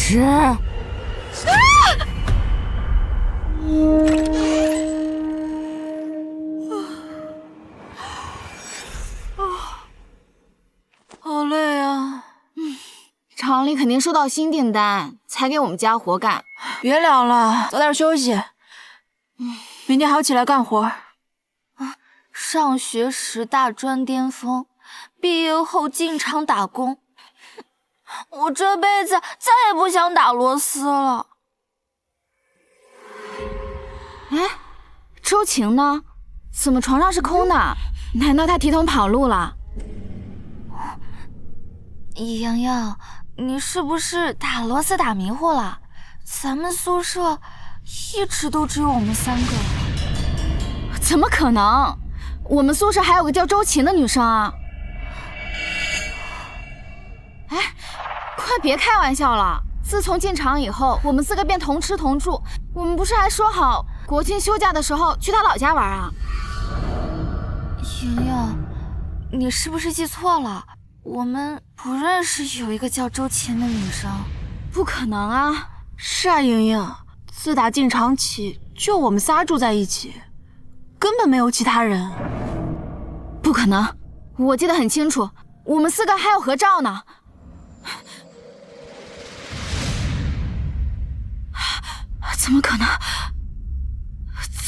10。好累啊！厂里肯定收到新订单，才给我们加活干。别聊了，早点休息。明天还要起来干活。上学时大专巅峰，毕业后进厂打工。我这辈子再也不想打螺丝了。哎，周晴呢？怎么床上是空的？难道她提桶跑路了？洋洋，你是不是打螺丝打迷糊了？咱们宿舍一直都只有我们3个。怎么可能？我们宿舍还有个叫周晴的女生啊！哎，快别开玩笑了！自从进厂以后，我们4个便同吃同住。我们不是还说好国庆休假的时候去他老家玩啊？莹莹，你是不是记错了？我们不认识有一个叫周晴的女生。不可能啊！是啊，莹莹，自打进厂起，就我们仨住在一起，根本没有其他人。不可能，我记得很清楚，我们4个还有合照呢。怎么可能？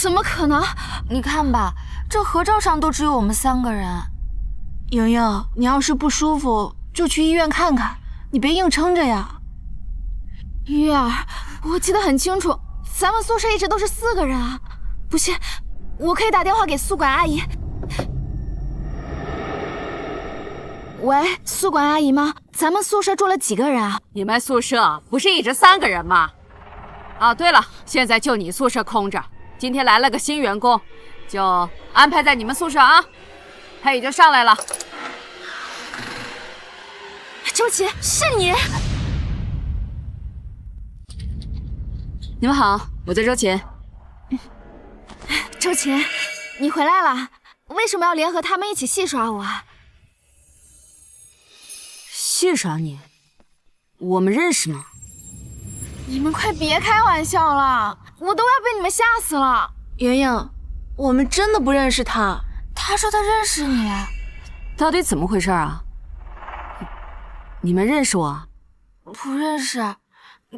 怎么可能？你看吧，这合照上都只有我们3个人。莹莹，你要是不舒服，就去医院看看，你别硬撑着呀。玉儿，我记得很清楚，咱们宿舍一直都是4个人啊。不信，我可以打电话给宿管阿姨。喂，宿管阿姨吗？咱们宿舍住了几个人啊？你们宿舍不是一直3个人吗？哦，对了，现在就你宿舍空着，今天来了个新员工，就安排在你们宿舍啊。他已经上来了。周琦，是你？你们好，我叫周琴。周琴，你回来了？为什么要联合他们一起戏耍我啊？戏耍你？我们认识吗？你们快别开玩笑了，我都要被你们吓死了。莹莹，我们真的不认识他。他说他认识你。到底怎么回事啊？你们认识我？不认识，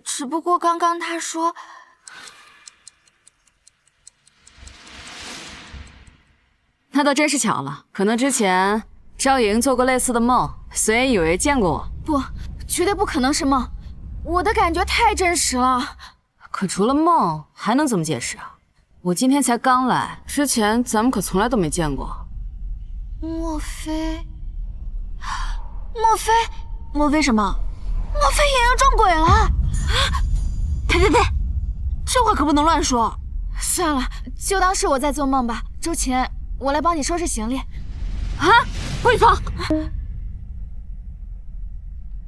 只不过刚刚他说……那倒真是巧了，可能之前赵莹做过类似的梦，所以以为见过我。不，绝对不可能是梦，我的感觉太真实了。可除了梦，还能怎么解释啊？我今天才刚来，之前咱们可从来都没见过。莫非什么？莫非莹莹撞鬼了？啊！呸！这话可不能乱说。算了，就当是我在做梦吧。周琴，我来帮你收拾行李。啊！不许放！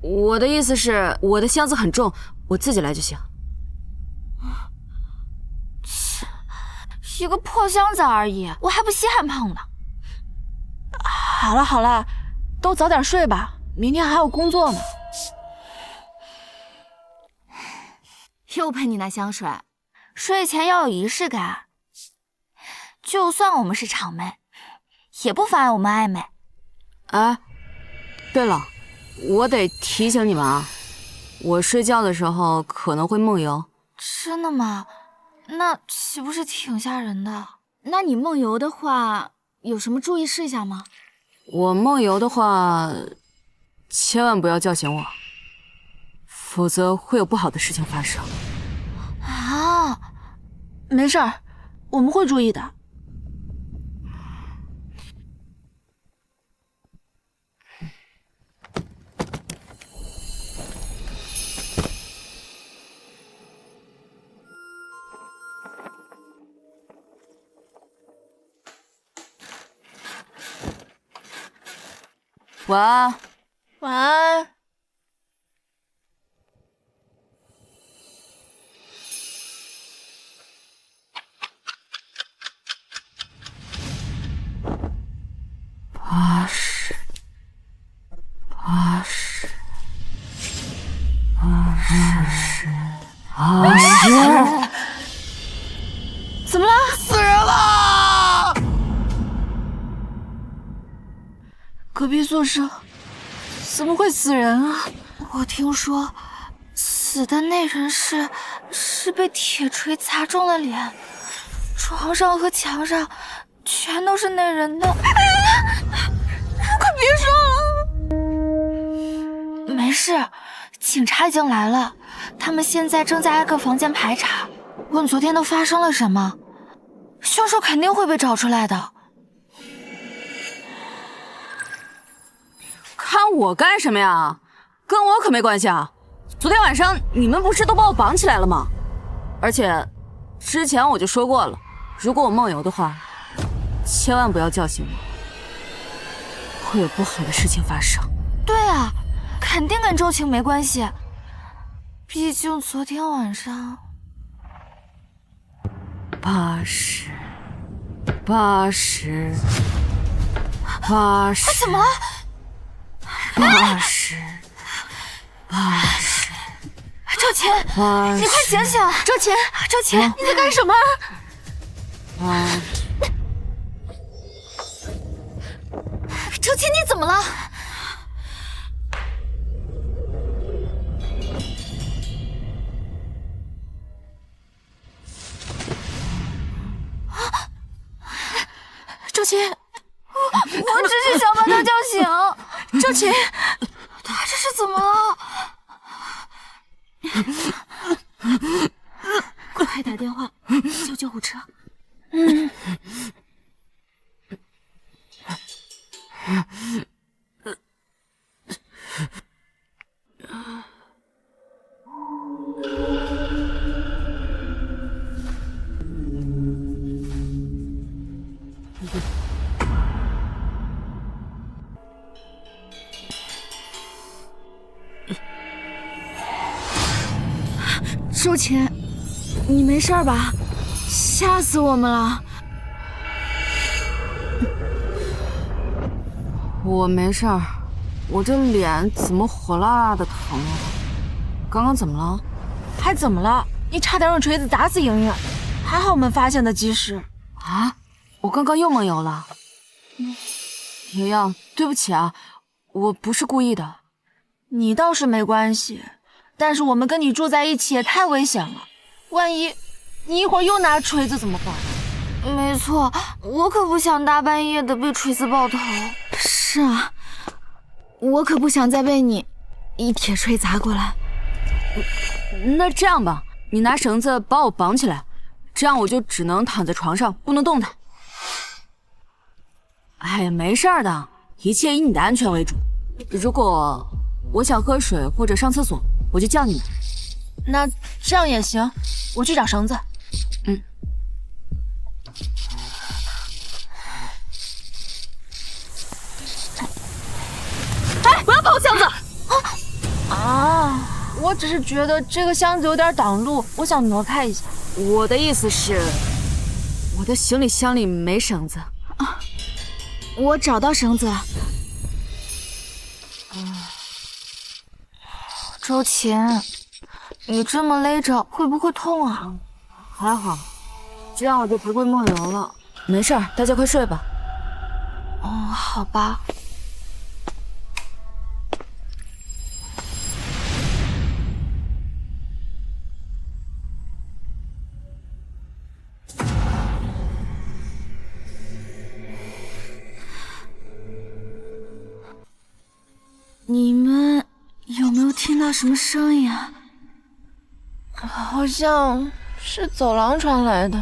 我的意思是，我的箱子很重，我自己来就行。一个破箱子而已，我还不稀罕碰呢。好了，都早点睡吧，明天还有工作呢。又喷你那香水，睡前要有仪式感。就算我们是厂妹，也不妨碍我们暧昧。哎，对了，我得提醒你们啊，我睡觉的时候可能会梦游。真的吗？那岂不是挺吓人的？那你梦游的话，有什么注意事项吗？我梦游的话，千万不要叫醒我，否则会有不好的事情发生。啊，没事儿，我们会注意的。晚安。晚安。80，80，80。隔壁宿舍怎么会死人啊？我听说死的那人是被铁锤砸中了脸，床上和墙上全都是那人的。快别说了！没事，警察已经来了，他们现在正在挨个房间排查，问昨天都发生了什么。凶手肯定会被找出来的。看我干什么呀？跟我可没关系啊！昨天晚上你们不是都把我绑起来了吗？而且之前我就说过了，如果我梦游的话，千万不要叫醒我，会有不好的事情发生。对啊，肯定跟周晴没关系，毕竟昨天晚上80，怎么了？80，周晴，你快醒醒！周晴，你在干什么？周晴，你怎么了？周晴，我只是想把他叫醒。周晴，他这是怎么了？快打电话叫救护车。周晴，你没事吧？吓死我们了！我没事儿，我这脸怎么火辣辣的疼啊？刚刚怎么了？还怎么了？你差点用锤子砸死莹莹，还好我们发现的及时。啊！我刚刚又梦游了。莹莹，对不起啊，我不是故意的。你倒是没关系。但是我们跟你住在一起也太危险了，万一你一会儿又拿锤子怎么办？没错，我可不想大半夜的被锤子爆头。是啊，我可不想再被你一铁锤砸过来。那这样吧，你拿绳子把我绑起来，这样我就只能躺在床上，不能动弹。哎呀，没事的，一切以你的安全为主。如果我想喝水或者上厕所，我就叫你们。那这样也行，我去找绳子。哎，不要碰箱子！我只是觉得这个箱子有点挡路，我想挪开一下。我的意思是，我的行李箱里没绳子。我找到绳子了。周晴，你这么勒着会不会痛啊？还好，这样我就不会梦游了。没事儿，大家快睡吧。好吧。你们有没有听到什么声音啊？好像是走廊传来的。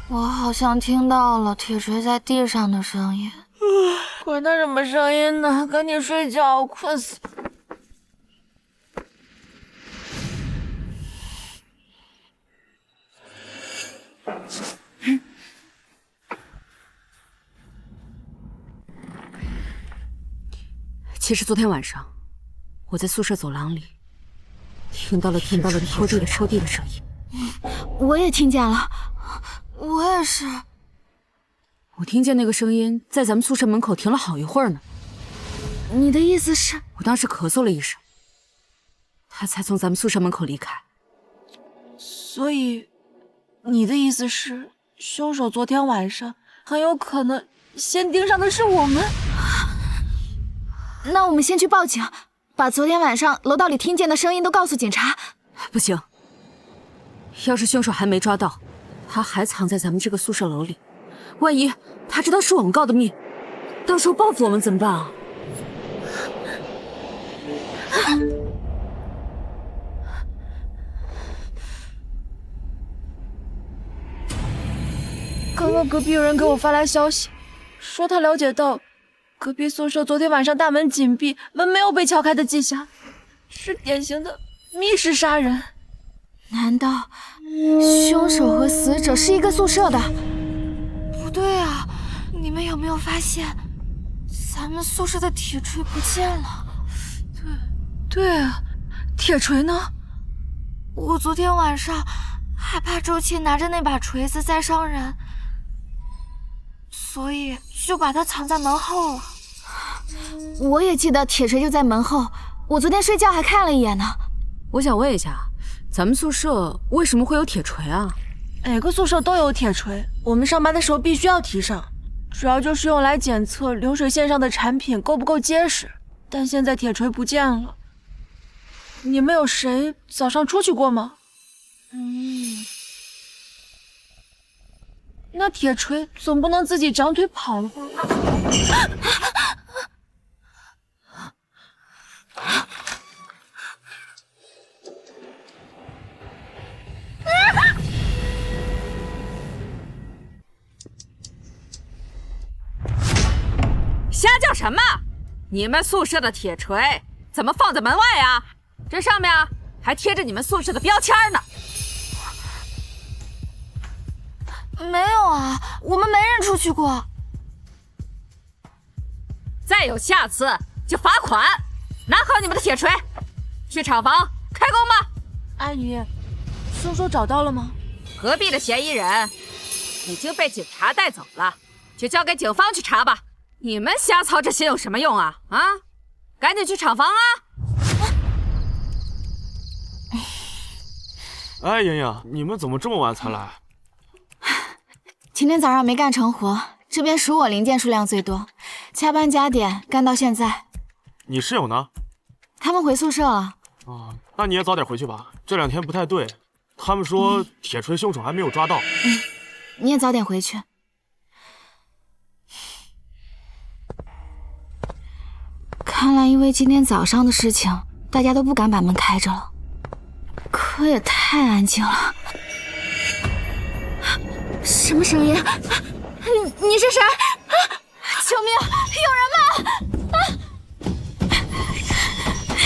我好像听到了铁锤在地上的声音。管他什么声音呢，赶紧睡觉，困死。其实昨天晚上，我在宿舍走廊里听到了拖地的声音。我也听见了，我也是。我听见那个声音在咱们宿舍门口停了好一会儿呢。你的意思是？我当时咳嗽了一声，他才从咱们宿舍门口离开。所以，你的意思是，凶手昨天晚上很有可能先盯上的是我们？那我们先去报警，把昨天晚上楼道里听见的声音都告诉警察。不行，要是凶手还没抓到，他还藏在咱们这个宿舍楼里，万一他知道是我们告的密，到时候报复我们怎么办啊？刚刚隔壁有人给我发来消息，说他了解到隔壁宿舍昨天晚上大门紧闭，门没有被敲开的迹象，是典型的密室杀人。难道凶手和死者是一个宿舍的？不对啊，你们有没有发现，咱们宿舍的铁锤不见了？对啊，铁锤呢？我昨天晚上害怕周琦拿着那把锤子再伤人，所以就把它藏在门后了。我也记得铁锤就在门后，我昨天睡觉还看了一眼呢。我想问一下，咱们宿舍为什么会有铁锤啊？每个宿舍都有铁锤，我们上班的时候必须要提上，主要就是用来检测流水线上的产品够不够结实。但现在铁锤不见了，你们有谁早上出去过吗？那铁锤总不能自己长腿跑了吧？瞎叫什么？你们宿舍的铁锤怎么放在门外啊？这上面还贴着你们宿舍的标签呢。没有啊，我们没人出去过。再有下次就罚款，拿好你们的铁锤，去厂房开工吧。阿姨，凶手找到了吗？隔壁的嫌疑人已经被警察带走了，就交给警方去查吧。你们瞎操这心有什么用啊？啊，赶紧去厂房啊！哎，莹莹，你们怎么这么晚才来？今天早上没干成活，这边属我零件数量最多，加班加点干到现在。你室友呢？他们回宿舍了。啊，那你也早点回去吧，这2天不太对。他们说铁锤凶手还没有抓到。你也早点回去。看来因为今天早上的事情，大家都不敢把门开着了。可也太安静了。什么声音？你是谁？救命！有人吗？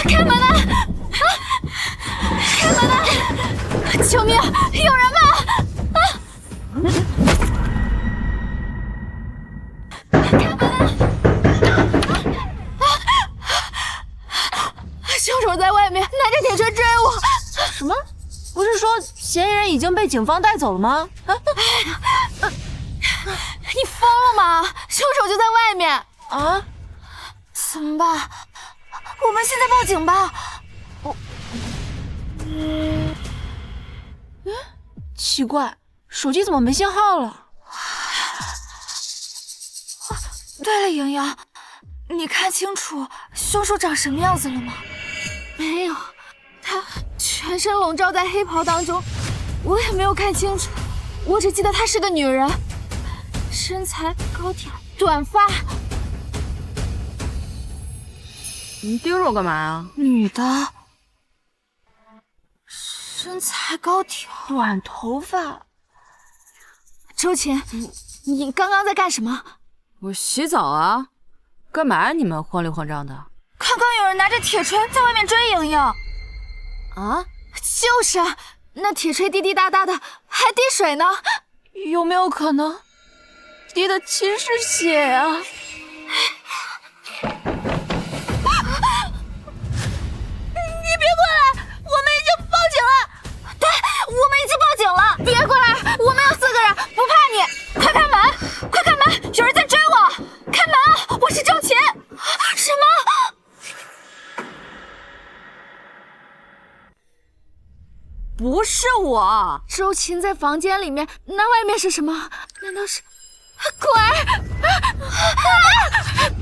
开门啊！开门啊！救命！有人吗？凶手在外面拿着铁锤追我！什么？不是说嫌疑人已经被警方带走了吗？你疯了吗？凶手就在外面啊！怎么办？我们现在报警吧。奇怪，手机怎么没信号了？对了，莹莹，你看清楚凶手长什么样子了吗？没有，他全身笼罩在黑袍当中，我也没有看清楚，我只记得她是个女人，身材高挑，短发。你盯着我干嘛啊？女的，身材高挑，短头发。周琴，你刚刚在干什么？我洗澡啊。干嘛你们慌里慌张的？刚刚有人拿着铁锤在外面追莹莹。啊，就是啊，那铁锤滴滴答答的，还滴水呢，有没有可能滴的其实是血啊？你别过来，我们已经报警了。对，我们已经报警了。别过来，我们有4个人，不怕你。快开门，快开门，有人在追我！开门啊，我是周琴。什么？不是我，周琴在房间里面，那外面是什么？难道是鬼？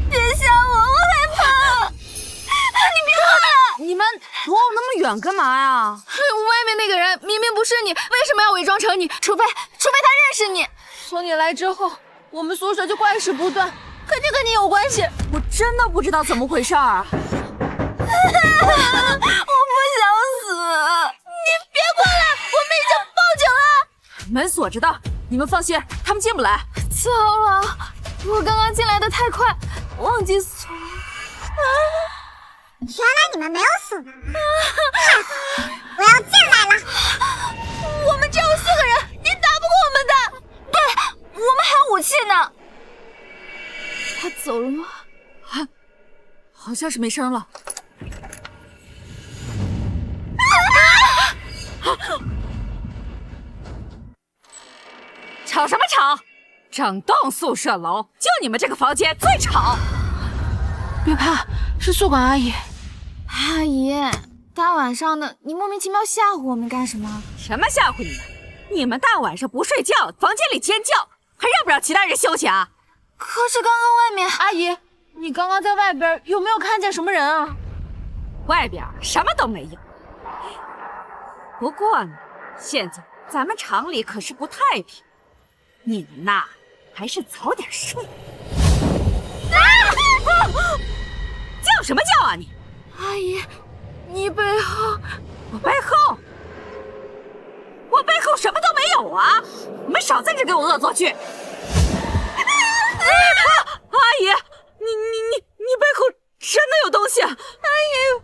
别吓我，我害怕。想干嘛呀？外面那个人明明不是你，为什么要伪装成你？除非他认识你。从你来之后，我们宿舍就怪事不断，肯定跟你有关系。我真的不知道怎么回事儿。我不想死！你别过来，我们已经报警了。门锁着的，你们放心，他们进不来。糟了，我刚刚进来的太快，忘记锁。原来你们没有锁呢！我要进来了。我们只有4个人，你打不过我们的。对，我们还有武器呢。他走了吗？好像是没声了。吵什么吵？整栋宿舍楼就你们这个房间最吵。别怕，是宿管阿姨。阿姨，大晚上的，你莫名其妙吓唬我们干什么？什么吓唬你们？你们大晚上不睡觉，房间里尖叫，还让不让其他人休息啊？可是刚刚外面……阿姨，你刚刚在外边有没有看见什么人啊？外边什么都没有。不过呢，现在咱们厂里可是不太平，你们呐，还是早点睡。叫什么叫啊你？阿姨，你背后……我背后？我背后什么都没有啊！你们少在这给我恶作剧！阿姨，你背后真的有东西！阿姨，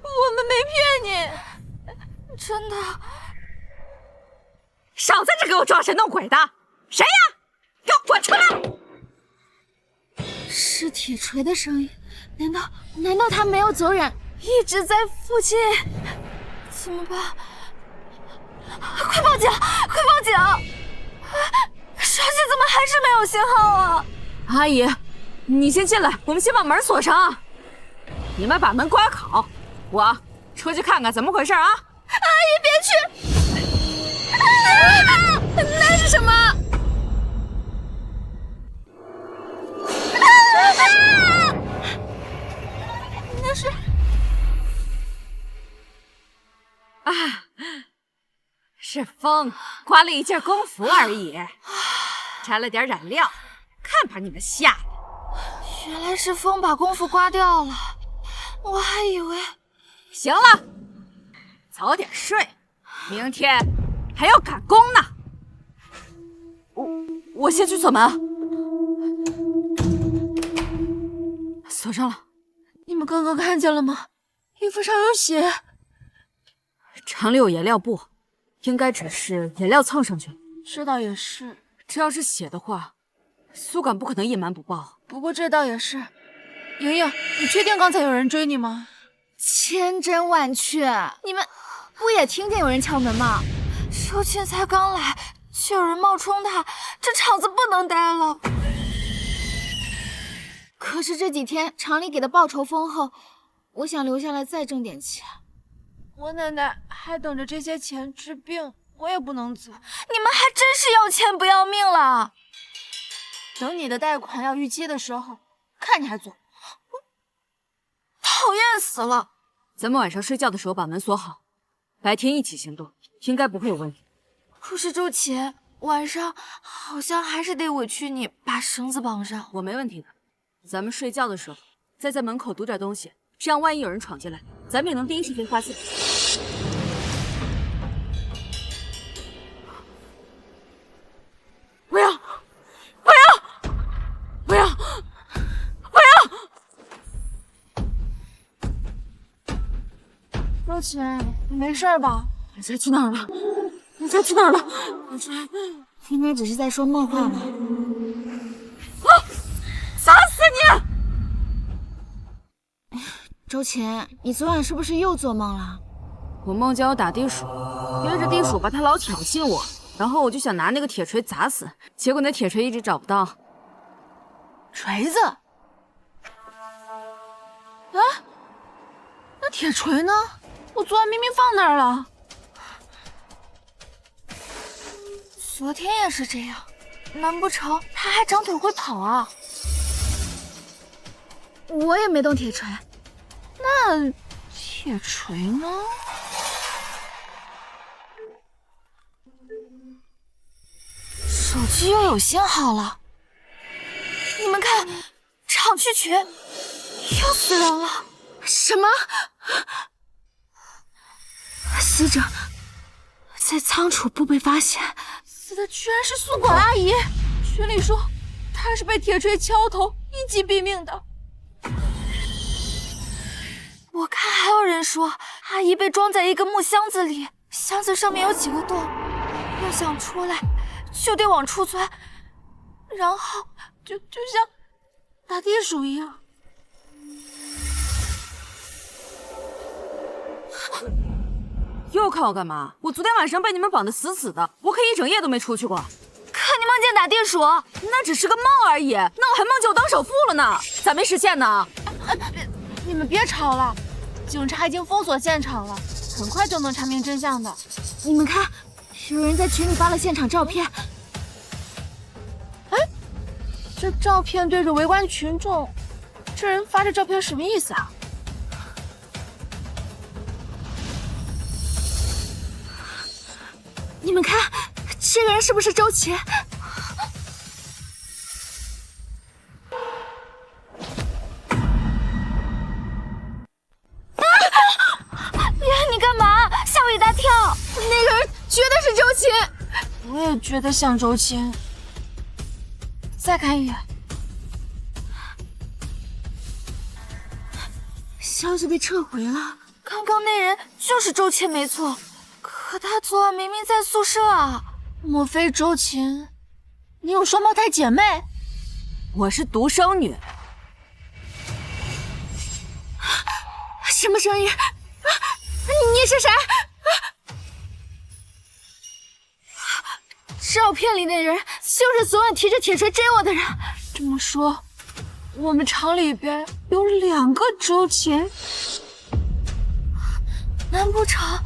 我们没骗你，真的。少在这给我装神弄鬼的！谁呀？给我滚出来！是铁锤的声音，难道他没有走远，一直在附近？怎么办？快报警！快报警！手机怎么还是没有信号啊？阿姨，你先进来，我们先把门锁上。你们把门关好，我出去看看怎么回事啊！阿姨别去！那是什么？那是……是风刮了一件工服而已，沾了点染料，看把你们吓的。原来是风把工服刮掉了，我还以为……行了，早点睡，明天还要赶工呢。我先去锁门。锁上了。你们刚刚看见了吗？衣服上有血。厂里有颜料布，应该只是颜料蹭上去。这倒也是。这要是血的话，宿管不可能隐瞒不报。不过这倒也是。莹莹，你确定刚才有人追你吗？千真万确。你们不也听见有人敲门吗？周倩才刚来，就有人冒充他，这厂子不能待了。可是这几天厂里给的报酬丰厚，我想留下来再挣点钱。我奶奶还等着这些钱治病，我也不能走。你们还真是要钱不要命了。等你的贷款要逾期的时候，看你还做。讨厌死了。咱们晚上睡觉的时候把门锁好，白天一起行动，应该不会有问题。可是周琦，晚上好像还是得委屈你把绳子绑上。我没问题的。咱们睡觉的时候再在门口堵点东西，这样万一有人闯进来，咱们也能第一时间发现。不要！不要！不要！不要！周琦，你没事吧？你再去哪儿了？你再去哪儿了？应该只是在说梦话吧。砸死你！周琦，你昨晚是不是又做梦了？我梦见我打地鼠，因为这地鼠吧，它老挑衅我，然后我就想拿那个铁锤砸死，结果那铁锤一直找不到。锤子？啊？那铁锤呢？我昨晚明明放那儿了。昨天也是这样，难不成他还长腿会跑啊？我也没动铁锤。那铁锤呢？局又有信号了。你们看，厂区群又死人了。什么？死者在仓储部被发现，死的居然是宿管阿姨。群里说她是被铁锤敲头一击毙命的。我看还有人说，阿姨被装在一个木箱子里，箱子上面有几个洞，要想出来就得往出钻，然后就像打地鼠一样。又看我干嘛？我昨天晚上被你们绑得死死的，我可一整夜都没出去过。可你梦见打地鼠，那只是个梦而已，那我还梦见我当首富了呢，咋没实现呢？你们别吵了，警察已经封锁现场了，很快就能查明真相的。你们看，有人在群里发了现场照片。哎，这照片对着围观群众，这人发这照片什么意思啊？你们看，这个人是不是周琦？你干嘛？吓我一大跳！那个人绝对是周琦，我也觉得像周琦。再看一眼，消息被撤回了。刚刚那人就是周琦没错，可他昨晚明明在宿舍啊！莫非周琦，你有双胞胎姐妹？我是独生女。什么声音？你是谁？照片里那人就是昨晚提着铁锤追我的人。这么说，我们厂里边有2个周琦。难不成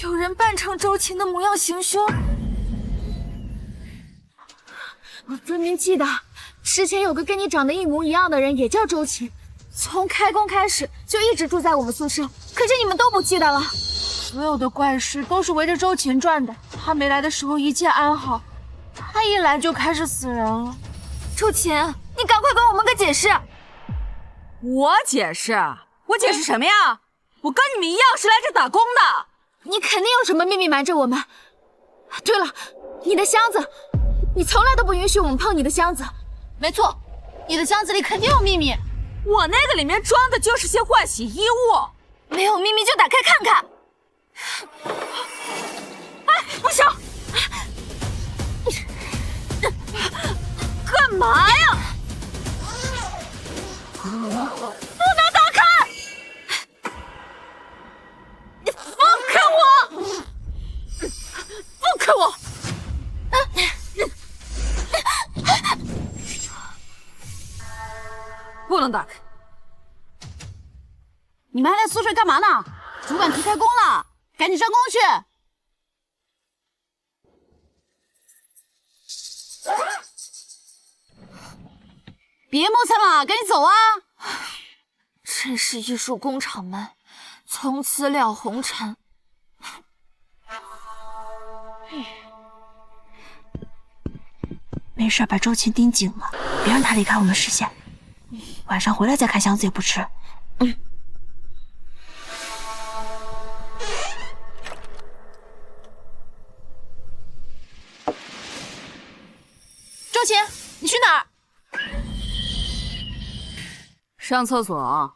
有人扮成周琦的模样行凶？我分明记得之前有个跟你长得一模一样的人，也叫周琦，从开工开始就一直住在我们宿舍。可是你们都不记得了。所有的怪事都是围着周芹转的。他没来的时候一切安好，他一来就开始死人了。周芹，你赶快给我们个解释。我解释？我解释什么呀？我跟你们一样是来这打工的。你肯定有什么秘密瞒着我们。对了，你的箱子，你从来都不允许我们碰你的箱子。没错，你的箱子里肯定有秘密。我那个里面装的就是些换洗衣物。没有秘密就打开看看。哎，不行！干嘛呀？不能打开！你放开我！放开我！不能打开！你们还在宿舍干嘛呢？主管提开工了，赶紧上工去！别磨蹭了，赶紧走啊！真是艺术工厂们，从此了红尘。没事，把周芹盯紧了，别让他离开我们视线。晚上回来再开箱子也不迟。周芹，你去哪儿？上厕所。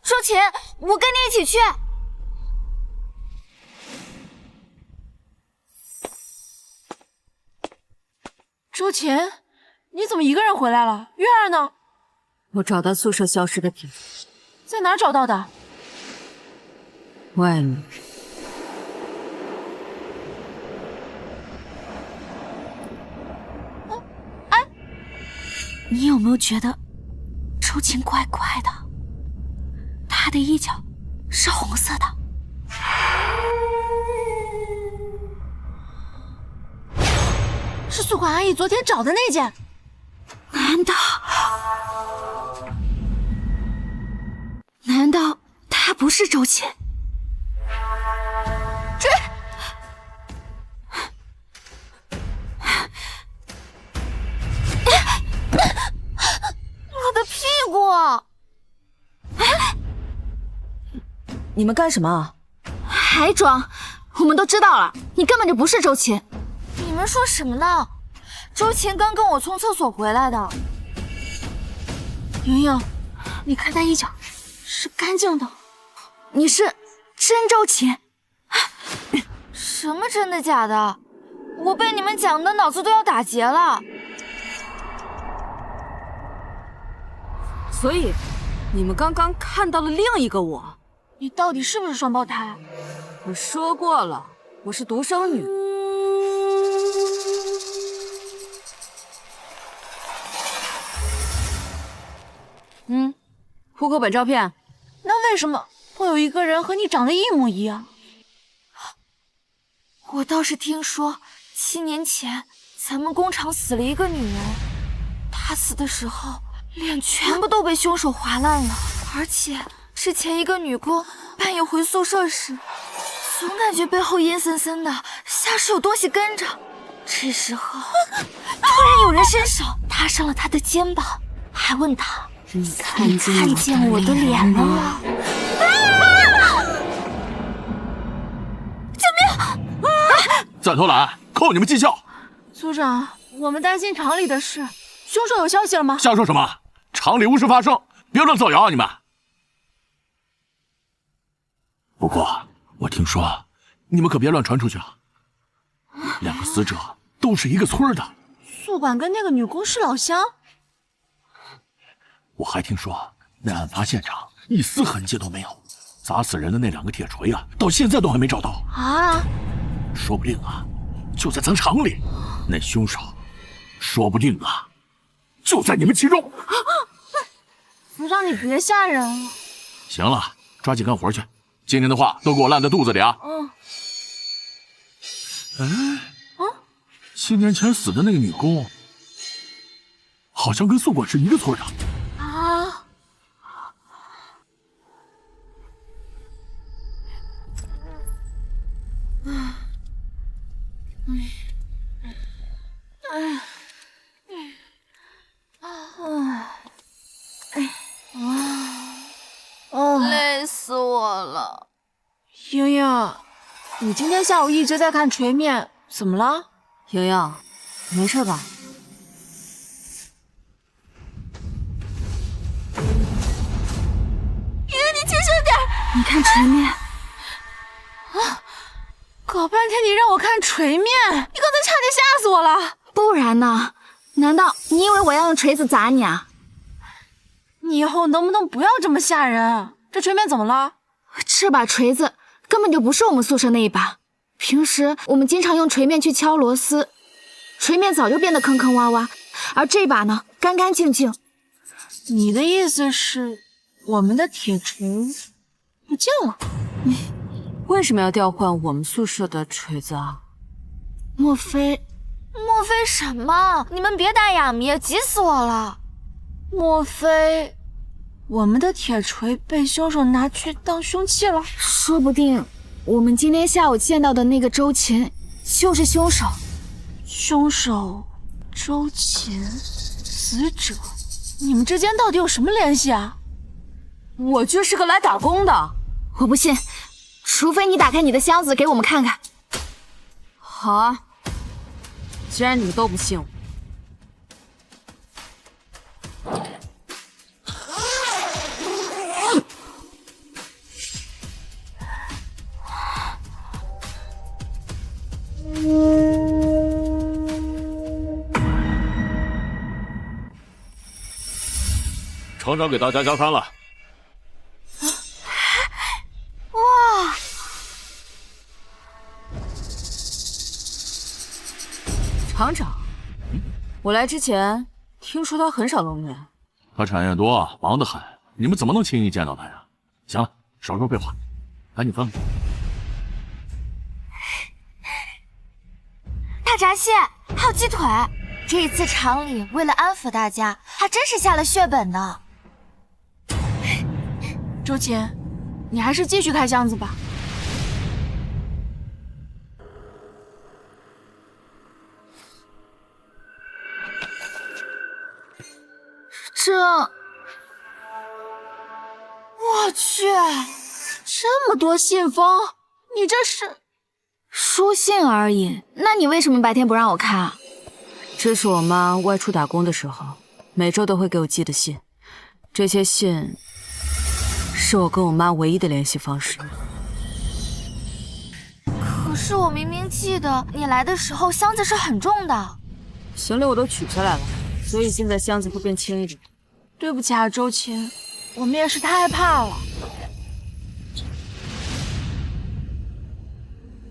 周芹，我跟你一起去。周芹，你怎么一个人回来了？月儿呢？我找到宿舍消失的铁锤。在哪儿找到的？外面。你有没有觉得周芹怪怪的？他的衣角是红色的。是宿管阿姨昨天找的那件。难道他不是周芹？你们干什么啊？还装？我们都知道了，你根本就不是周琴。你们说什么呢？周琴刚跟我从厕所回来的。莹莹，你看他衣角是干净的，你是真周琴？什么真的假的？我被你们讲的脑子都要打结了。所以，你们刚刚看到了另一个我。你到底是不是双胞胎？我说过了，我是独生女。户口本照片。那为什么会有一个人和你长得一模一样？我倒是听说7年前咱们工厂死了一个女人，她死的时候脸全部都被凶手划烂了，而且之前一个女工半夜回宿舍时，总感觉背后阴森森的，像是有东西跟着。这时候突然有人伸手搭上了她的肩膀，还问她：“你看见我的脸了吗？”再偷懒，扣你们绩效！组长，我们担心厂里的事，凶手有消息了吗？瞎说什么？厂里无事发生，别乱造谣啊！你们。不过我听说，你们可别乱传出去啊。2个死者都是一个村的。宿管跟那个女工是老乡。我还听说，那案发现场一丝痕迹都没有，砸死人的那2个铁锤啊，到现在都还没找到啊！说不定啊，就在咱厂里。那凶手，说不定啊，就在你们其中。组长，你别吓人了。行了，抓紧干活去。今天的话都给我烂在肚子里啊。7年前死的那个女工，好像跟宿管是一个村的。啊！累死我了。莹莹，你今天下午一直在看锤面，怎么了？莹莹，没事吧？莹莹，你轻声点。你看锤面。搞半天你让我看锤面，你刚才差点吓死我了。不然呢？难道你以为我要用锤子砸你啊？你以后能不能不要这么吓人？这锤面怎么了？这把锤子根本就不是我们宿舍那一把，平时我们经常用锤面去敲螺丝，锤面早就变得坑坑洼洼，而这把呢，干干净净。你的意思是，我们的铁锤不见了？为什么要调换我们宿舍的锤子啊？莫非什么？你们别打哑谜，急死我了！莫非我们的铁锤被凶手拿去当凶器了？说不定我们今天下午见到的那个周琴就是凶手。凶手周琴，死者，你们之间到底有什么联系啊？我就是个来打工的。我不信，除非你打开你的箱子给我们看看。好啊，既然你们都不信我，厂长给大家加餐了。哇！厂长，我来之前听说他很少露面。他产业多，忙得很，你们怎么能轻易见到他呀？行了，少说废话，赶紧分吧。大闸蟹，还有鸡腿。这一次厂里为了安抚大家，还真是下了血本呢。周琴，你还是继续开箱子吧。我去，这么多信封，你这是？书信而已，那你为什么白天不让我看啊？这是我妈外出打工的时候，每周都会给我寄的信。这些信是我跟我妈唯一的联系方式。可是我明明记得你来的时候箱子是很重的。行李我都取下来了，所以现在箱子会变轻一点。对不起啊，周晴，我们也是太害怕了。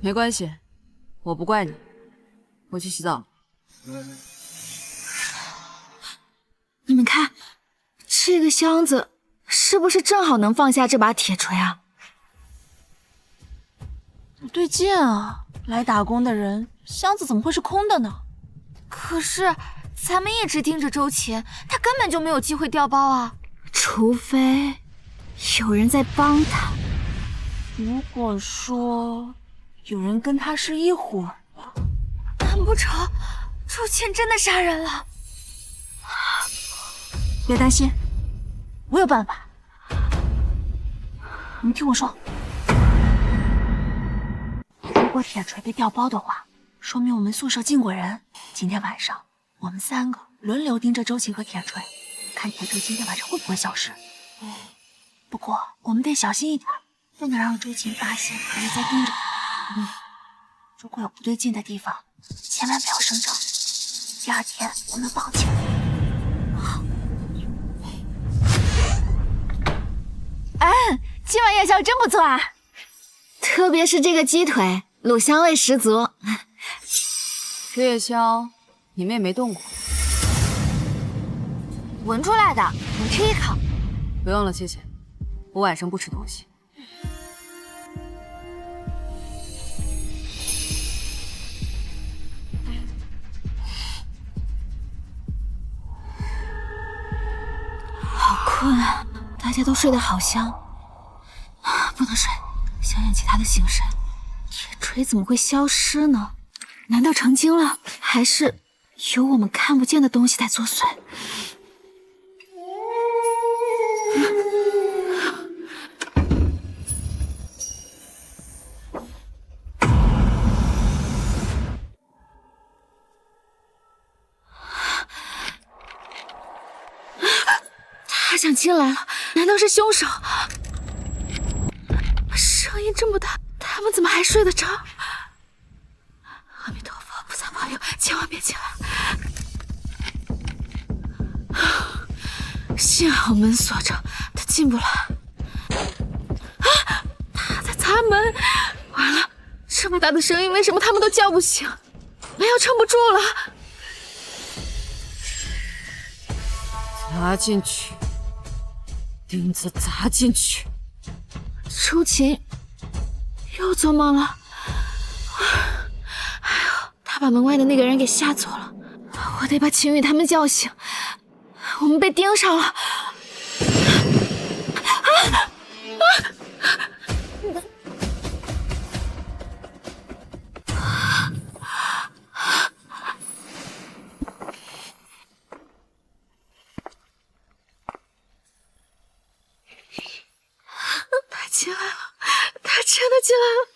没关系，我不怪你。我去洗澡。你们看，这个箱子是不是正好能放下这把铁锤啊？不对劲啊！来打工的人，箱子怎么会是空的呢？可是咱们一直盯着周琴，他根本就没有机会调包啊，除非有人在帮他。如果说有人跟他是一伙儿，难不成周琴真的杀人了？别担心，我有办法。你听我说，如果铁锤被调包的话，说明我们宿舍进过人。今天晚上我们3个轮流盯着周琴和铁锤，看铁锤今天晚上会不会消失。不过我们得小心一点，不能让周琴发现有人在盯着他。如果有不对劲的地方，千万不要声张。第2天我们绑起来。今晚夜宵真不错啊，特别是这个鸡腿，卤香味十足。这夜宵你们也没动过。闻出来的，能吃一口。不用了，谢谢。我晚上不吃东西。好困啊，大家都睡得好香。不能睡，想想其他的形神。铁锤怎么会消失呢？难道成精了？还是有我们看不见的东西在作祟？他想进来了，难道是凶手？声音这么大，他们怎么还睡得着？阿弥陀佛，菩萨保佑，千万别进来！幸好门锁着，他进不来。他在砸门！完了，这么大的声音，为什么他们都叫不醒？门要撑不住了！砸进去，钉子砸进去。周琴又做梦了。哎呦，他把门外的那个人给吓走了。我得把秦宇他们叫醒，我们被盯上了。他进来了，他真的进来了。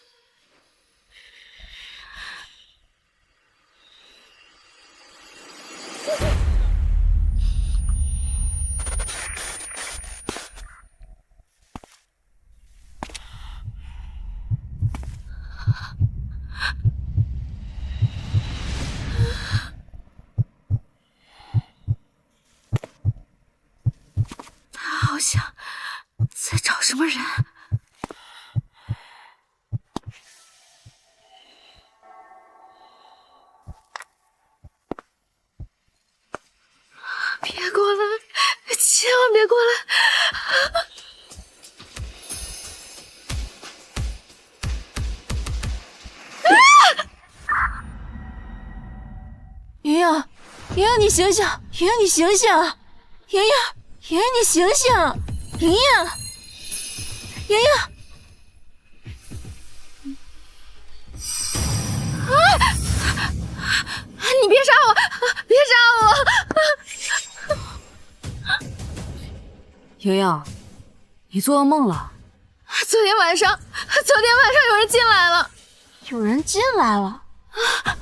他好像在找什么人。别过来，千万别过来！莹莹，莹莹，你醒醒！莹莹，你醒醒！莹莹，莹莹，你醒醒！莹莹，莹莹！你别杀我！别杀我！莹莹，你做噩梦了？昨天晚上有人进来了。有人进来了？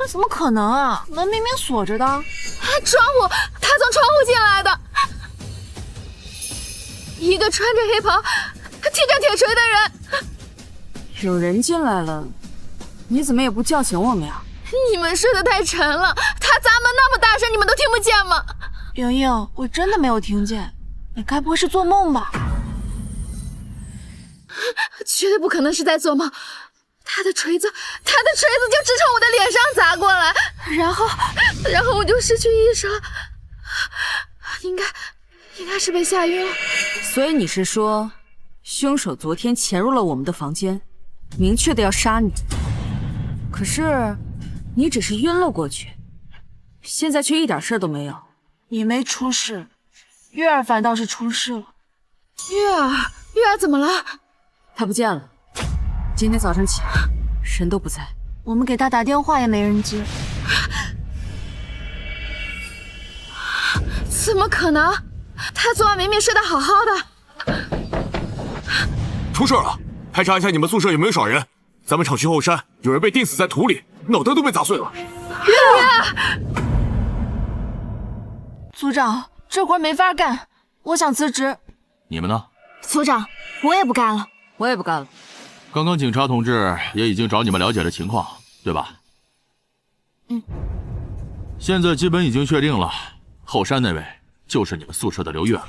怎么可能啊？门明明锁着的。窗户，他从窗户进来的。一个穿着黑袍、提着铁锤的人。有人进来了，你怎么也不叫醒我们呀？你们睡得太沉了，他砸门那么大声，你们都听不见吗？莹莹，我真的没有听见，你该不会是做梦吧？绝对不可能是在做梦。他的锤子就直朝我的脸上砸过来，然后我就失去意识了，应该是被吓晕了。所以你是说，凶手昨天潜入了我们的房间，明确的要杀你，可是你只是晕了过去，现在却一点事都没有。你没出事，月儿反倒是出事了。月儿怎么了？他不见了，今天早上起来人都不在，我们给他打电话也没人接。怎么可能？他昨晚明明睡得好好的。出事了！排查一下你们宿舍有没有少人。咱们厂区后山有人被钉死在土里，脑袋都被砸碎了。组长，这活没法干，我想辞职。你们呢？组长，我也不干了。我也不干了。刚刚警察同志也已经找你们了解了情况，对吧？现在基本已经确定了，后山那位就是你们宿舍的刘月。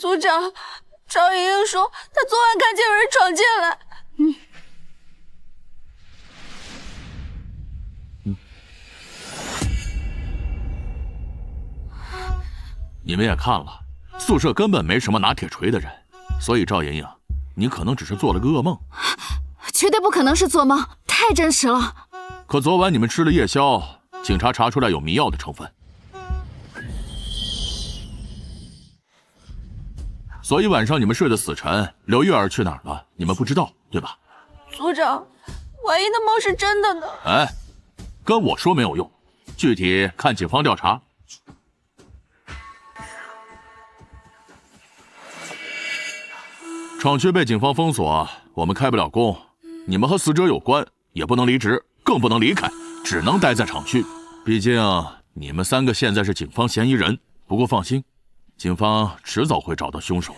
组长，赵莹莹说她昨晚看见有人闯进来。你们也看了，宿舍根本没什么拿铁锤的人，所以赵莹莹，你可能只是做了个噩梦。绝对不可能是做梦，太真实了。可昨晚你们吃了夜宵，警察查出来有迷药的成分，所以晚上你们睡得死沉，刘月儿去哪儿了？你们不知道，对吧？组长，万一那梦是真的呢？哎，跟我说没有用，具体看警方调查。厂区被警方封锁，我们开不了工。你们和死者有关，也不能离职，更不能离开，只能待在厂区。毕竟你们3个现在是警方嫌疑人。不过放心，警方迟早会找到凶手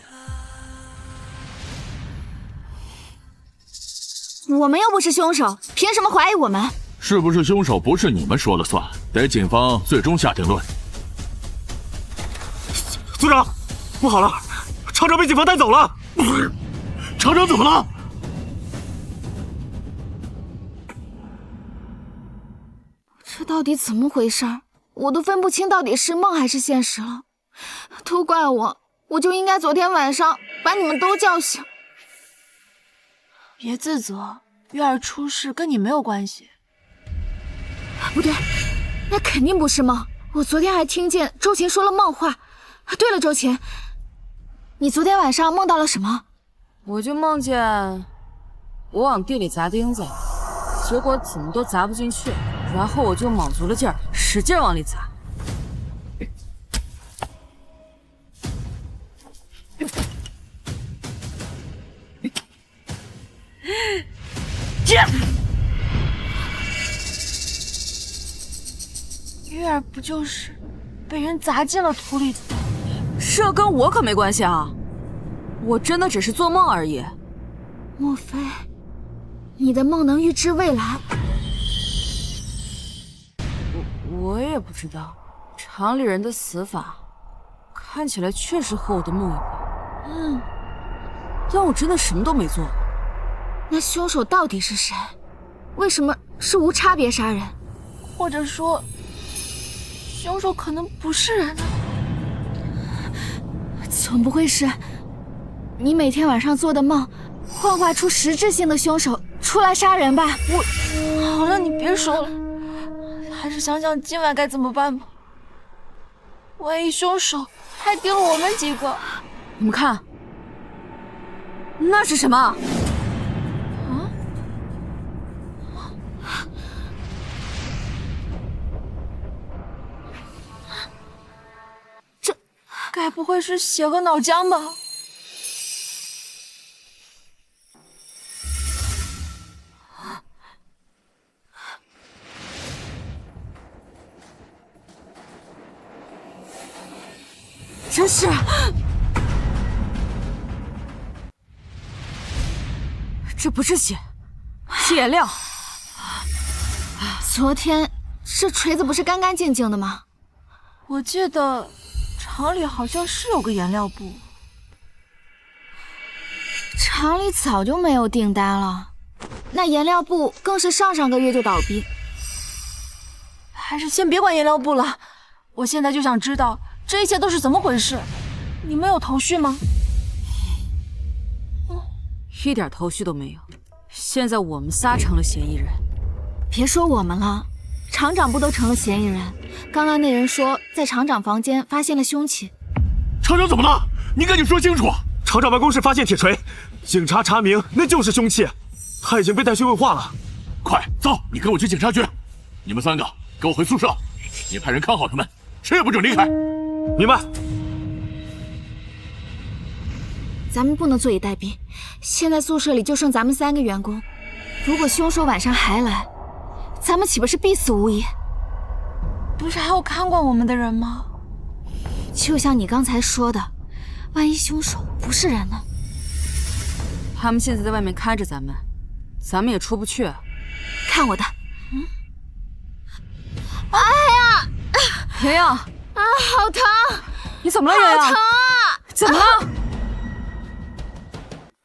的。我们又不是凶手，凭什么怀疑我们？是不是凶手不是你们说了算，得警方最终下定论。组长，不好了，厂长被警方带走了。厂长怎么了？这到底怎么回事？我都分不清到底是梦还是现实了。都怪我，我就应该昨天晚上把你们都叫醒。别自责，月儿出事跟你没有关系。不对，那肯定不是梦。我昨天还听见周琴说了梦话。对了，周琴，你昨天晚上梦到了什么？我就梦见我往地里砸钉子，结果怎么都砸不进去，然后我就卯足了劲儿，使劲往里砸。月儿不就是被人砸进了土里的？这跟我可没关系啊，我真的只是做梦而已。莫非你的梦能预知未来？我也不知道，厂里人的死法看起来确实和我的梦有关。但我真的什么都没做。那凶手到底是谁？为什么是无差别杀人？或者说，凶手可能不是人呢？总不会是你每天晚上做的梦幻化出实质性的凶手出来杀人吧？好了，你别说了，还是想想今晚该怎么办吧。万一凶手还盯了我们几个。你们看，那是什么？该不会是血和脑浆吧？真是，这不是血，是颜料。昨天这锤子不是干干净净的吗？我记得厂里好像是有个颜料部。厂里早就没有订单了，那颜料部更是上上个月就倒闭。还是先别管颜料部了，我现在就想知道这一切都是怎么回事。你们有头绪吗？一点头绪都没有。现在我们仨成了嫌疑人。别说我们了，厂长部都成了嫌疑人。刚刚那人说在厂长房间发现了凶器。厂长怎么了？你赶紧说清楚！厂长办公室发现铁锤，警察查明那就是凶器，他已经被带去问话了。快走，你跟我去警察局。你们3个给我回宿舍，你派人看好他们，谁也不准离开。明白。咱们不能坐以待毙，现在宿舍里就剩咱们3个员工，如果凶手晚上还来，咱们岂不是必死无疑？不是还有看管我们的人吗？就像你刚才说的，万一凶手不是人呢？他们现在在外面看着咱们，咱们也出不去。看我的！哎呀，洋洋，啊，好疼！你怎么了，洋洋？好疼啊！怎么了？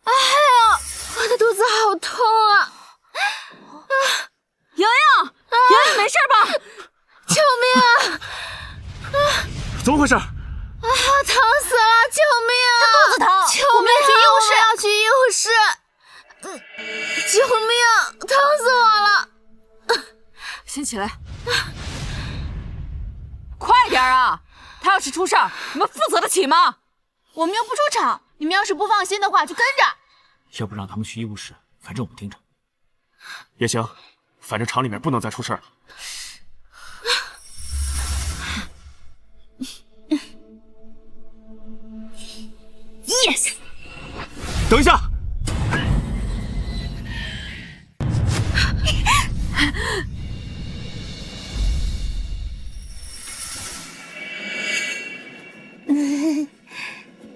哎呀，我的肚子好痛啊！洋洋，洋洋，你没事吧？救命啊！怎么回事？啊，疼死了！救命啊！他肚子疼，救命！我们要去医务室。救命！疼死我了！先起来，快点啊！他要是出事儿，你们负责得起吗？我们又不出场，你们要是不放心的话，就跟着。要不让他们去医务室，反正我们盯着。也行，反正厂里面不能再出事了。Yes。等一下。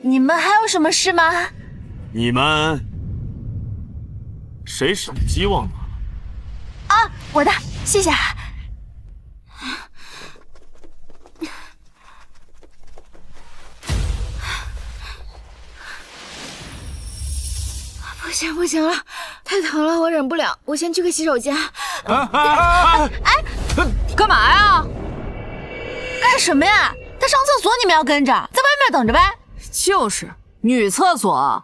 你们还有什么事吗？你们谁手机忘拿了？啊，我的，谢谢。不行了，太疼了，我忍不了，我先去个洗手间。干嘛呀？干什么呀？他上厕所，你们要跟着，在外面等着呗。就是女厕所。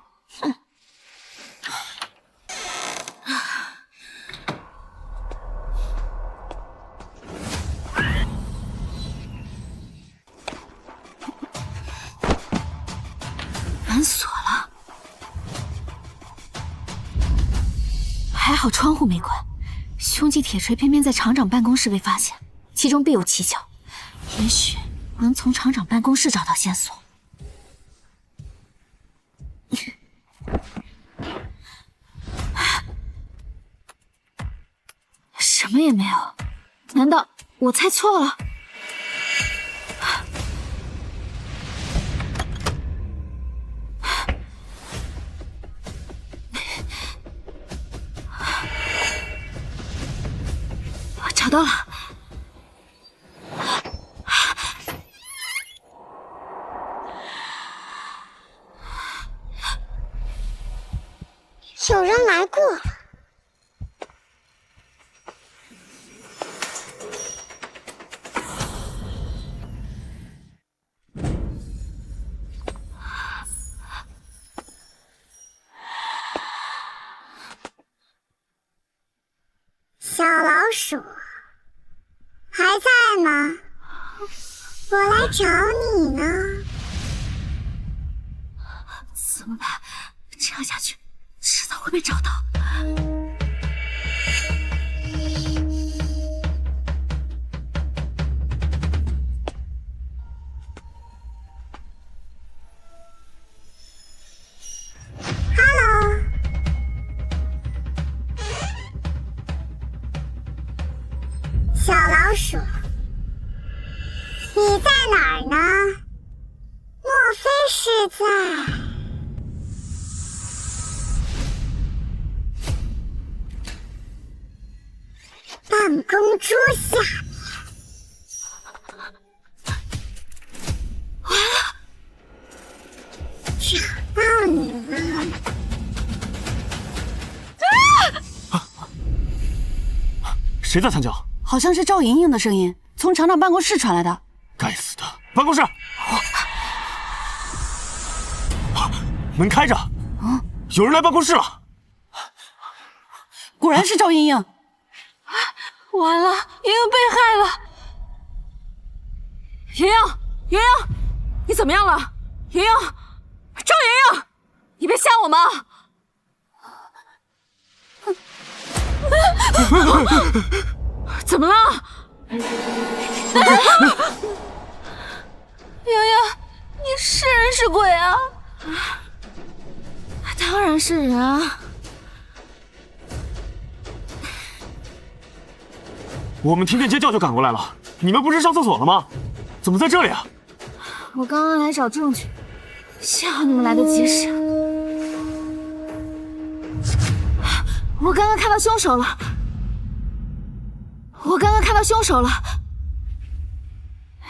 门锁了，还好窗户没关。凶器铁锤偏偏在厂长办公室被发现，其中必有蹊跷，也许能从厂长办公室找到线索。什么也没有，难道我猜错了？找到了。有人来过了。小老鼠，还在吗？我来找你呢。怎么办？这样下去，迟早会被找到。小老鼠，你在哪儿呢？莫非是在……办公桌下面？找到你了！谁在惨叫？好像是赵莹莹的声音，从厂长办公室传来的。该死的！办公室，门开着，有人来办公室了。果然是赵莹莹。完了，莹莹被害了。莹莹，莹莹，你怎么样了？莹莹，赵莹莹，你别吓我们！怎么了？莹莹，你是人是鬼啊？当然是人啊！我们听见尖叫就赶过来了。你们不是上厕所了吗？怎么在这里啊？我刚刚来找证据，幸好你们来得及时。我刚刚看到凶手了！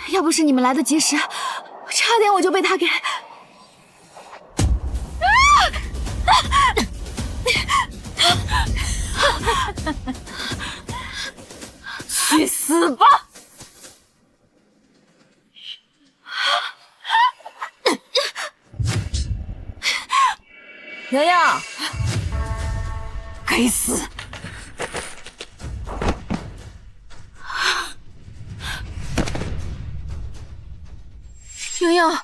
要不是你们来得及时，差点我就被他给……去死吧！莹莹，该死！莹莹，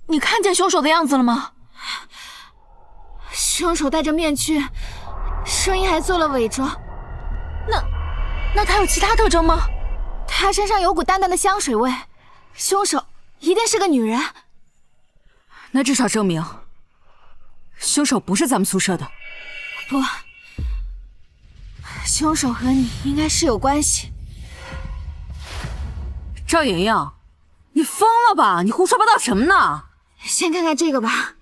你看见凶手的样子了吗？凶手戴着面具，声音还做了伪装。那他有其他特征吗？他身上有股淡淡的香水味，凶手一定是个女人。那至少证明凶手不是咱们宿舍的。不，凶手和你应该是有关系。赵莹莹，你疯了吧？你胡说八道什么呢？先看看这个吧，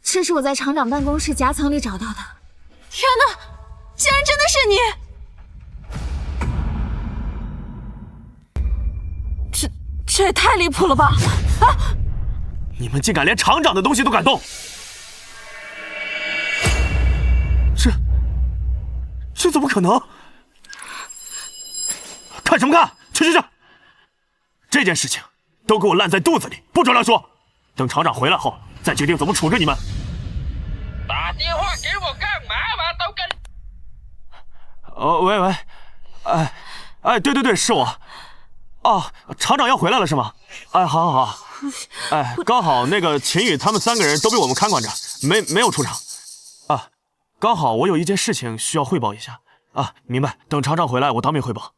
这是我在厂长办公室夹层里找到的。天哪，竟然真的是你！这也太离谱了吧！啊！你们竟敢连厂长的东西都敢动！这怎么可能？看什么看？去！这件事情都给我烂在肚子里，不准乱说。等厂长回来后再决定怎么处置你们。打电话给我干嘛嘛？都跟……喂，对，是我。哦，厂长要回来了是吗？哎，好。哎，刚好那个秦宇他们3个人都被我们看管着，没有出场。啊，刚好我有一件事情需要汇报一下。啊，明白。等厂长回来，我当面汇报。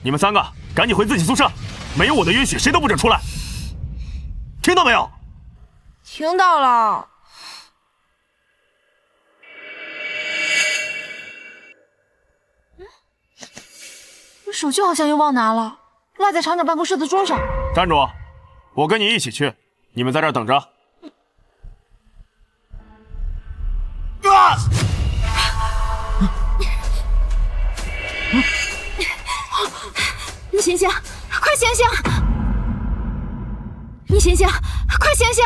你们3个赶紧回自己宿舍，没有我的允许，谁都不准出来。听到没有？听到了。手机好像又忘拿了，落在厂长办公室的桌上。站住！我跟你一起去，你们在这儿等着。啊！你醒醒，快醒醒！你醒醒，快醒醒！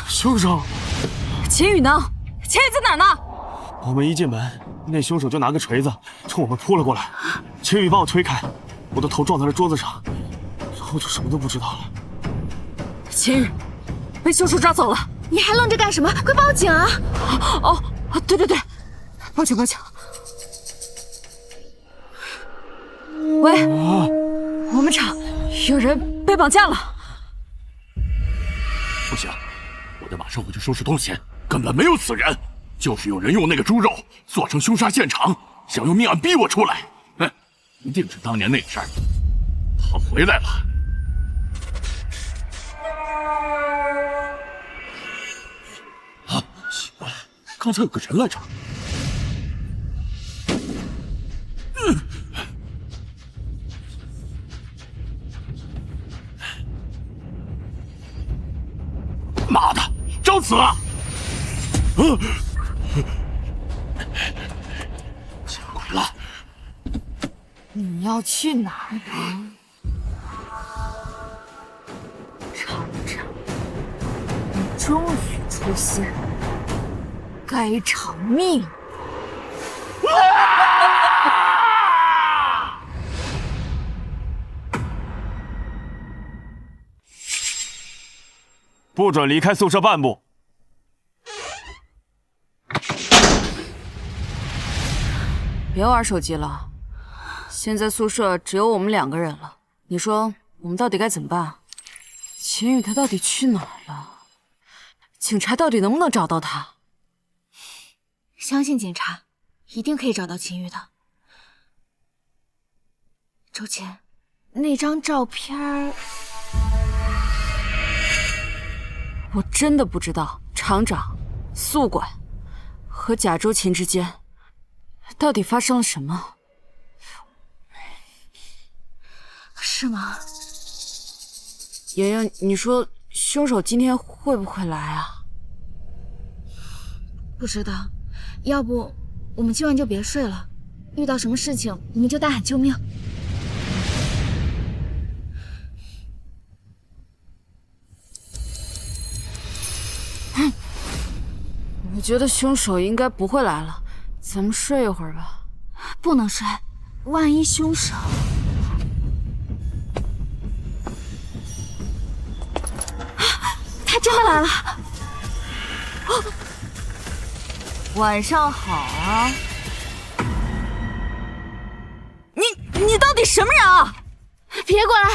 凶手，秦宇呢？秦宇在哪儿呢？我们一进门，那凶手就拿个锤子冲我们扑了过来。秦宇把我推开，我的头撞在了桌子上，然后就什么都不知道了。秦宇被凶手抓走了，你还愣着干什么？快报警啊！哦，对，报警！喂，我们厂有人被绑架了。不行，我得马上回去收拾东西。根本没有此人，就是有人用那个猪肉做成凶杀现场，想用命案逼我出来。一定是当年那事儿。他回来了。奇怪，刚才有个人来着。妈的，找死了！见鬼了！你要去哪儿呢？厂长，你终于出现了，该偿命！不准离开宿舍半步！别玩手机了，现在宿舍只有我们2个人了，你说我们到底该怎么办？秦宇他到底去哪儿了？警察到底能不能找到他？相信警察一定可以找到秦宇的。周乾，那张照片我真的不知道厂长、宿管和贾周勤之间到底发生了什么。是吗？妍妍，你说凶手今天会不会来啊？不知道，要不我们今晚就别睡了，遇到什么事情我们就大喊救命。我觉得凶手应该不会来了，咱们睡一会儿吧。不能睡，万一凶手……他真的来了！晚上好啊！你到底什么人啊？别过来！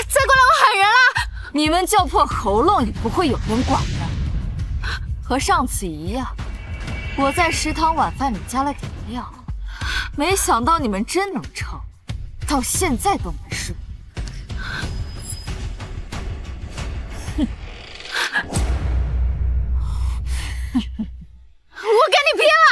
再过来我喊人了！你们叫破喉咙也不会有人管的。和上次一样，我在食堂晚饭里加了点料，没想到你们真能撑，到现在都没睡。我跟你拼了！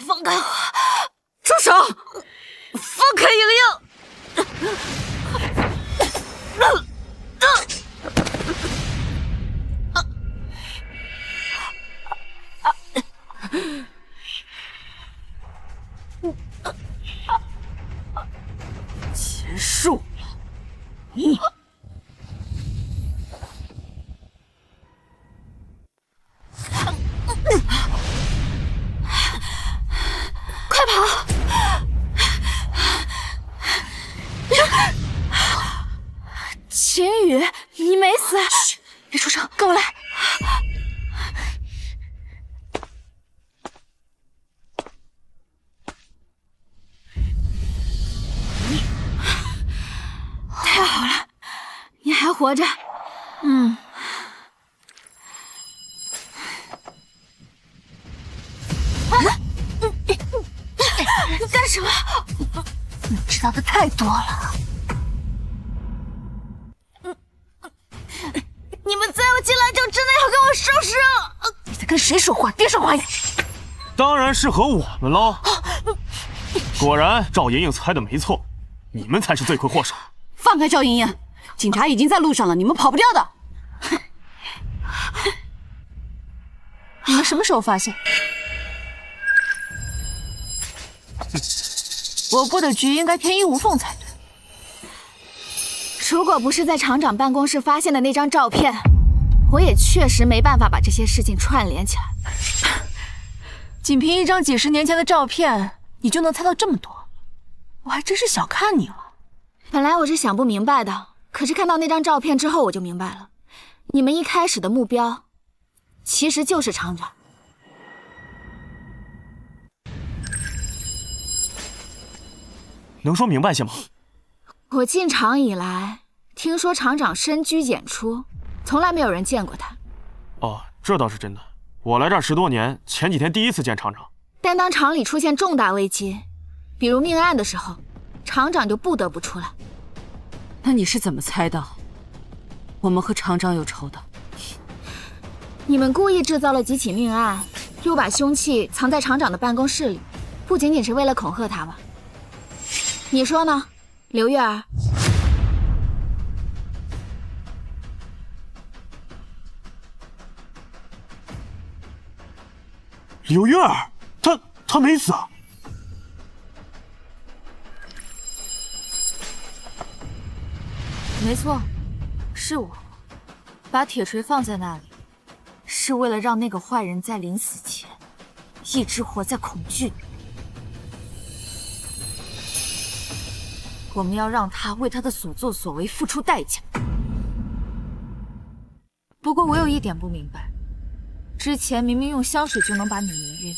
放开我！住手！放开莹莹！结束了。快跑！秦宇，你没死！嘘，别出声，跟我来。太好了，你还活着。嗯。你干什么？你知道的太多了。你们在我进来就真的要给我收拾了？你在跟谁说话？别说话呀！当然是和我们喽。果然，赵莹莹猜的没错，你们才是罪魁祸首。放开赵莹莹，警察已经在路上了，你们跑不掉的。你们什么时候发现？我布的局应该天衣无缝才对。如果不是在厂长办公室发现的那张照片，我也确实没办法把这些事情串联起来。仅凭一张几10年前的照片，你就能猜到这么多，我还真是小看你了。本来我是想不明白的，可是看到那张照片之后，我就明白了，你们一开始的目标其实就是厂长。能说明白些吗？我进厂以来，听说厂长深居简出，从来没有人见过他。哦，这倒是真的。我来这儿10多年，前几天第一次见厂长。但当厂里出现重大危机，比如命案的时候，厂长就不得不出来。那你是怎么猜到我们和厂长有仇的？你们故意制造了几起命案，又把凶器藏在厂长的办公室里，不仅仅是为了恐吓他吧？你说呢，刘月儿？刘月儿，她没死啊？没错，是我把铁锤放在那里，是为了让那个坏人在临死前一直活在恐惧里。我们要让他为他的所作所为付出代价。不过我有一点不明白，之前明明用香水就能把你迷晕，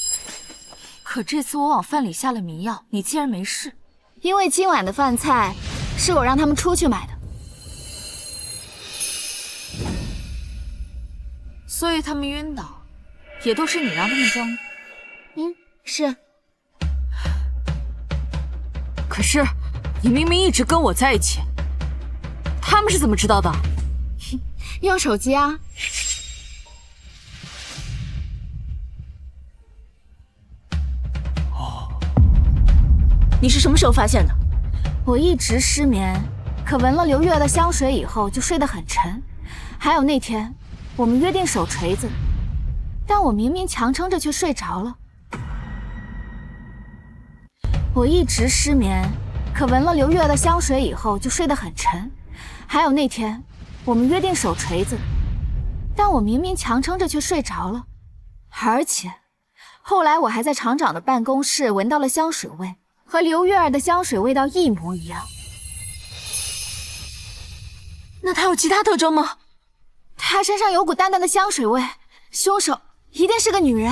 可这次我往饭里下了迷药，你竟然没事。因为今晚的饭菜是我让他们出去买的，所以他们晕倒也都是你让他们装的。是。可是你明明一直跟我在一起，他们是怎么知道的？用手机啊。你是什么时候发现的？我一直失眠，可闻了刘月的香水以后就睡得很沉。还有那天我们约定手锤子，但我明明强撑着却睡着了。我一直失眠，可闻了刘月的香水以后就睡得很沉。还有那天我们约定手锤子，但我明明强撑着却睡着了。而且后来我还在厂长的办公室闻到了香水味，和刘月儿的香水味道一模一样。那他有其他特征吗？他身上有股淡淡的香水味，凶手一定是个女人，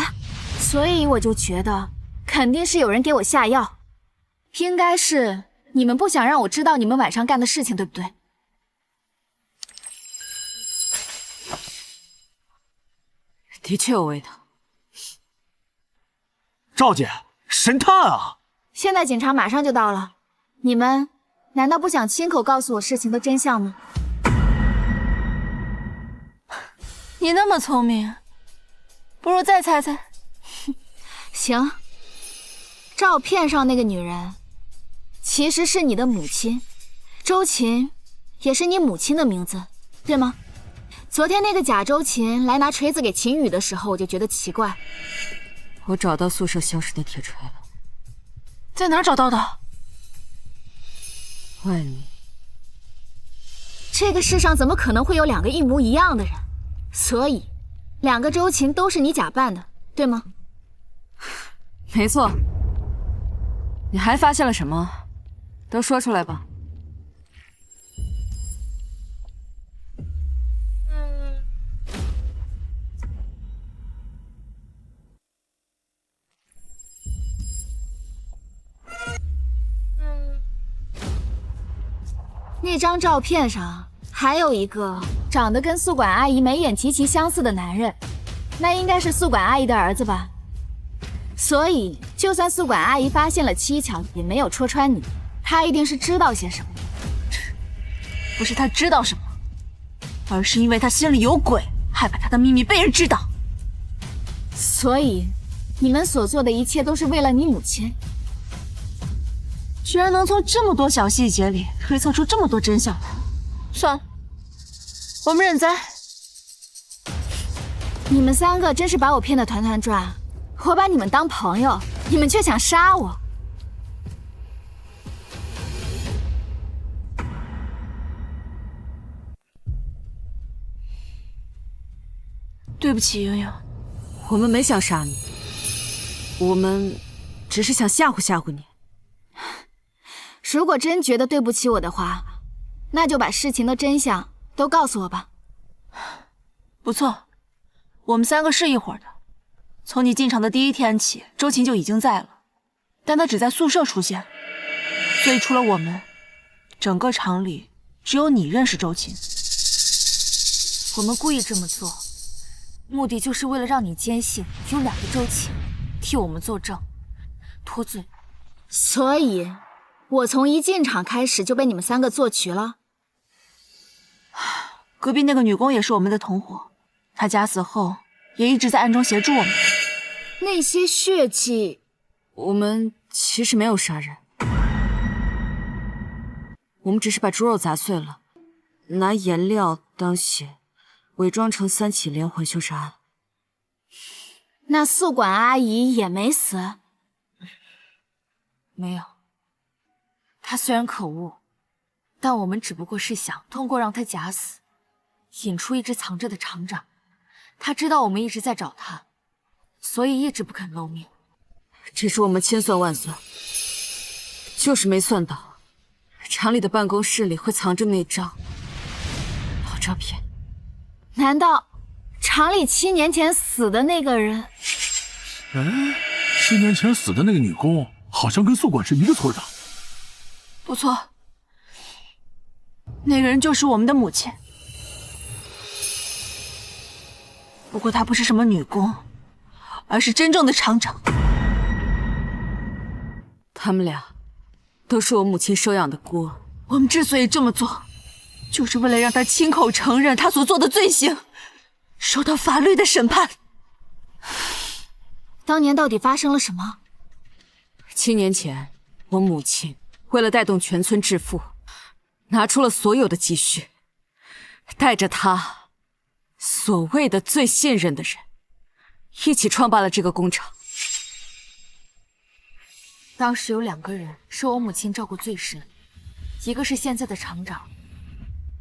所以我就觉得肯定是有人给我下药。应该是你们不想让我知道你们晚上干的事情，对不对？的确有味道。赵姐，神探啊！现在警察马上就到了，你们难道不想亲口告诉我事情的真相吗？你那么聪明，不如再猜猜。行，照片上那个女人其实是你的母亲，周琴也是你母亲的名字，对吗？昨天那个假周琴来拿锤子给秦宇的时候，我就觉得奇怪。我找到宿舍消失的铁锤了。在哪儿找到的？外面。这个世上怎么可能会有2个一模一样的人？所以2个周琴都是你假扮的，对吗？没错。你还发现了什么？都说出来吧。那张照片上还有一个长得跟宿管阿姨眉眼极其相似的男人，那应该是宿管阿姨的儿子吧？所以就算宿管阿姨发现了蹊跷，也没有戳穿你，她一定是知道些什么。不是他知道什么，而是因为他心里有鬼，害怕他的秘密被人知道。所以你们所做的一切都是为了你母亲。居然能从这么多小细节里推测出这么多真相来。算了，我们认栽。你们3个真是把我骗得团团转，我把你们当朋友，你们却想杀我。对不起，莹莹，我们没想杀你，我们只是想吓唬吓唬你。如果真觉得对不起我的话，那就把事情的真相都告诉我吧。不错，我们3个是一伙的。从你进场的第1天起，周琴就已经在了，但她只在宿舍出现，所以除了我们，整个厂里只有你认识周琴。我们故意这么做，目的就是为了让你坚信有2个周琦替我们作证，脱罪。所以，我从一进场开始就被你们3个做局了。隔壁那个女工也是我们的同伙，她假死后也一直在暗中协助我们。那些血迹，我们其实没有杀人，我们只是把猪肉砸碎了，拿颜料当血，伪装成3起连环凶杀案。那宿管阿姨也没死？没有。她虽然可恶，但我们只不过是想通过让她假死，引出一直藏着的厂长。他知道我们一直在找他，所以一直不肯露面。只是我们千算万算，就是没算到厂里的办公室里会藏着那张老照片。难道厂里7年前死的那个人？哎，7年前死的那个女工，好像跟宿管是一个村的。不错，那个人就是我们的母亲。不过她不是什么女工，而是真正的厂长。他们俩都是我母亲收养的孤儿。我们之所以这么做，就是为了让她亲口承认她所做的罪行，受到法律的审判。当年到底发生了什么？7年前，我母亲为了带动全村致富，拿出了所有的积蓄，带着她所谓的最信任的人，一起创办了这个工厂。当时有2个人是我母亲照顾最深，一个是现在的厂长，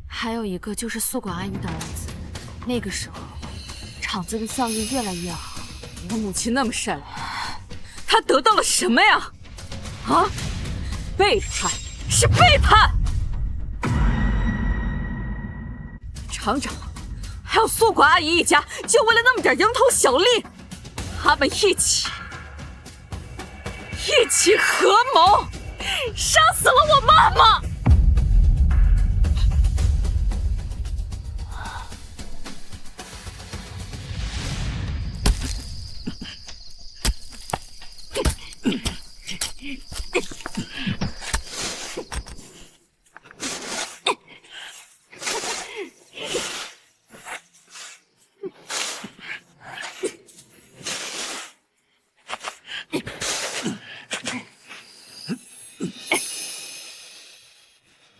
还有一个就是宿管阿姨的儿子。那个时候，厂子的效益越来越好。我母亲那么善良，她得到了什么呀？啊，背叛，是背叛！厂长还有宿管阿姨一家，就为了那么点蝇头小利，他们一起合谋，杀死了我妈妈。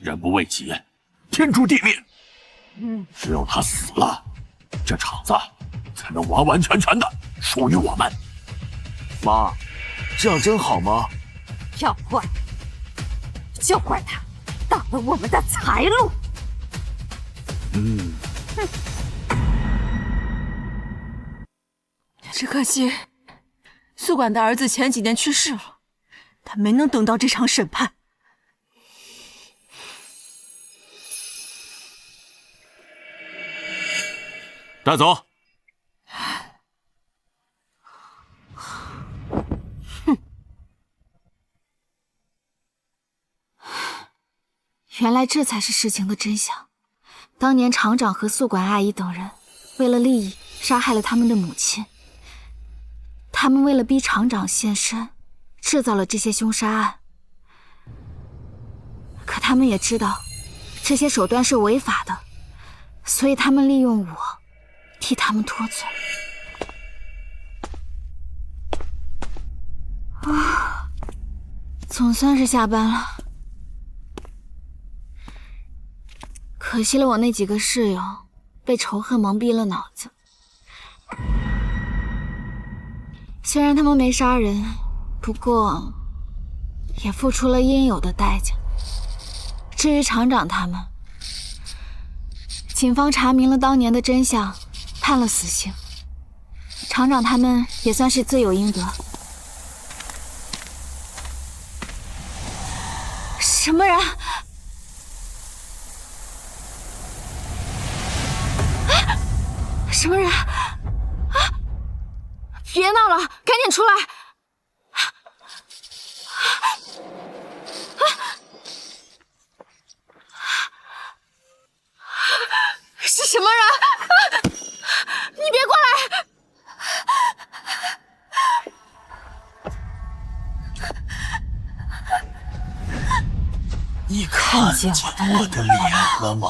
人不为己，天诛地灭。只有他死了，这厂子才能完完全全的属于我们。妈，这样真好吗？要怪就怪他挡了我们的财路。只可惜宿管的儿子前几年去世了，他没能等到这场审判。带走。原来这才是事情的真相。当年厂长和宿管阿姨等人为了利益杀害了他们的母亲，他们为了逼厂长现身，制造了这些凶杀案。可他们也知道这些手段是违法的，所以他们利用我替他们脱罪。总算是下班了。可惜了我那几个室友被仇恨蒙蔽了脑子。虽然他们没杀人，不过也付出了应有的代价。至于厂长他们，警方查明了当年的真相，判了死刑。厂长他们也算是罪有应得。什么人？什么人？别闹了，赶紧出来！是什么人？你别过来！看见我的脸了吗？